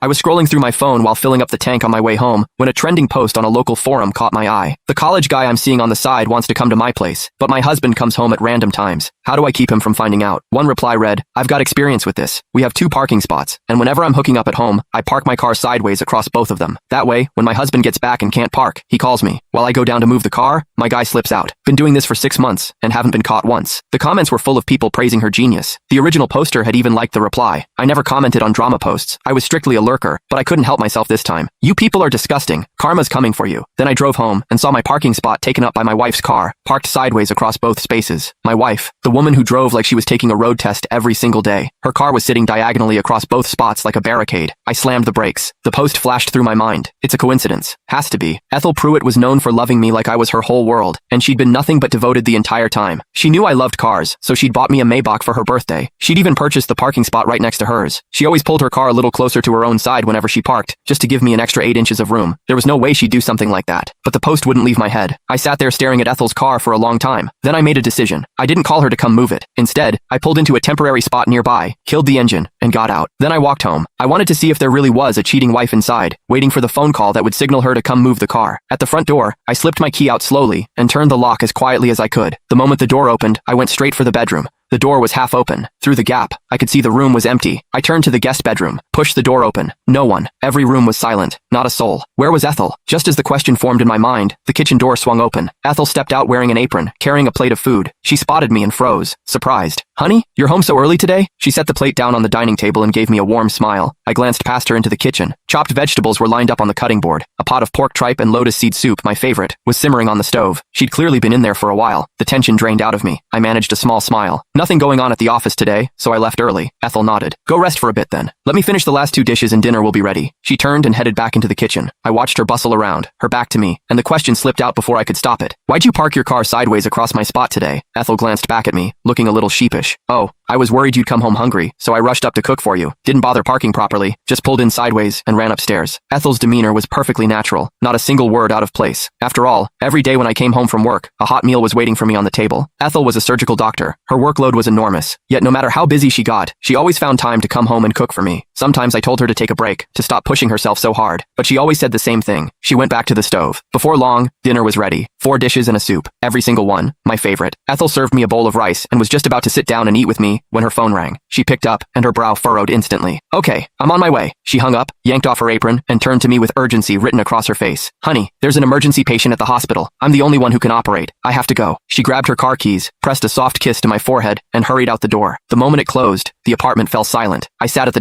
I was scrolling through my phone while filling up the tank on my way home when a trending post on a local forum caught my eye. The college guy I'm seeing on the side wants to come to my place, but my husband comes home at random times. How do I keep him from finding out? One reply read, I've got experience with this. We have 2 parking spots, and whenever I'm hooking up at home, I park my car sideways across both of them. That way, when my husband gets back and can't park, he calls me. While I go down to move the car, my guy slips out. Been doing this for 6 months, and haven't been caught once. The comments were full of people praising her genius. The original poster had even liked the reply. I never commented on drama posts. I was strictly a lurker, but I couldn't help myself this time. You people are disgusting. Karma's coming for you. Then I drove home and saw my parking spot taken up by my wife's car, parked sideways across both spaces. My wife, the woman who drove like she was taking a road test every single day. Her car was sitting diagonally across both spots like a barricade. I slammed the brakes. The post flashed through my mind. It's a coincidence. Has to be. Ethel Pruitt was known for loving me like I was her whole world, and she'd been nothing but devoted the entire time. She knew I loved cars, so she'd bought me a Maybach for her birthday. She'd even purchased the parking spot right next to hers. She always pulled her car a little closer to her own side whenever she parked, just to give me an extra 8 inches of room. There was no way she'd do something like that. But the post wouldn't leave my head. I sat there staring at Ethel's car for a long time. Then I made a decision. I didn't call her to come move it. Instead, I pulled into a temporary spot nearby, killed the engine, and got out. Then I walked home. I wanted to see if there really was a cheating wife inside, waiting for the phone call that would signal her to come move the car. At the front door, I slipped my key out slowly and turned the lock as quietly as I could. The moment the door opened, I went straight for the bedroom. The door was half open. Through the gap, I could see the room was empty. I turned to the guest bedroom, pushed the door open. No one. Every room was silent. Not a soul. Where was Ethel? Just as the question formed in my mind, the kitchen door swung open. Ethel stepped out wearing an apron, carrying a plate of food. She spotted me and froze, surprised. Honey, you're home so early today? She set the plate down on the dining table and gave me a warm smile. I glanced past her into the kitchen. Chopped vegetables were lined up on the cutting board. A pot of pork tripe and lotus seed soup, my favorite, was simmering on the stove. She'd clearly been in there for a while. The tension drained out of me. I managed a small smile. Nothing going on at the office today, so I left early. Ethel nodded. Go rest for a bit then. Let me finish the last 2 dishes and dinner will be ready. She turned and headed back into the kitchen. I watched her bustle around, her back to me, and the question slipped out before I could stop it. Why'd you park your car sideways across my spot today? Ethel glanced back at me, looking a little sheepish. Oh, I was worried you'd come home hungry, so I rushed up to cook for you. Didn't bother parking properly, just pulled in sideways and ran upstairs. Ethel's demeanor was perfectly natural, not a single word out of place. After all, every day when I came home from work, a hot meal was waiting for me on the table. Ethel was a surgical doctor. Her workload was enormous, yet no matter how busy she got, she always found time to come home and cook for me. Sometimes I told her to take a break, to stop pushing herself so hard, but she always said the same thing. She went back to the stove. Before long, dinner was ready. 4 dishes and a soup, every single one, my favorite. Ethel served me a bowl of rice and was just about to sit down and eat with me when her phone rang. She picked up, and her brow furrowed instantly. Okay, I'm on my way. She hung up, yanked off her apron, and turned to me with urgency written across her face. Honey, there's an emergency patient at the hospital. I'm the only one who can operate. I have to go. She grabbed her car keys, pressed a soft kiss to my forehead, and hurried out the door. The moment it closed, the apartment fell silent. I sat at the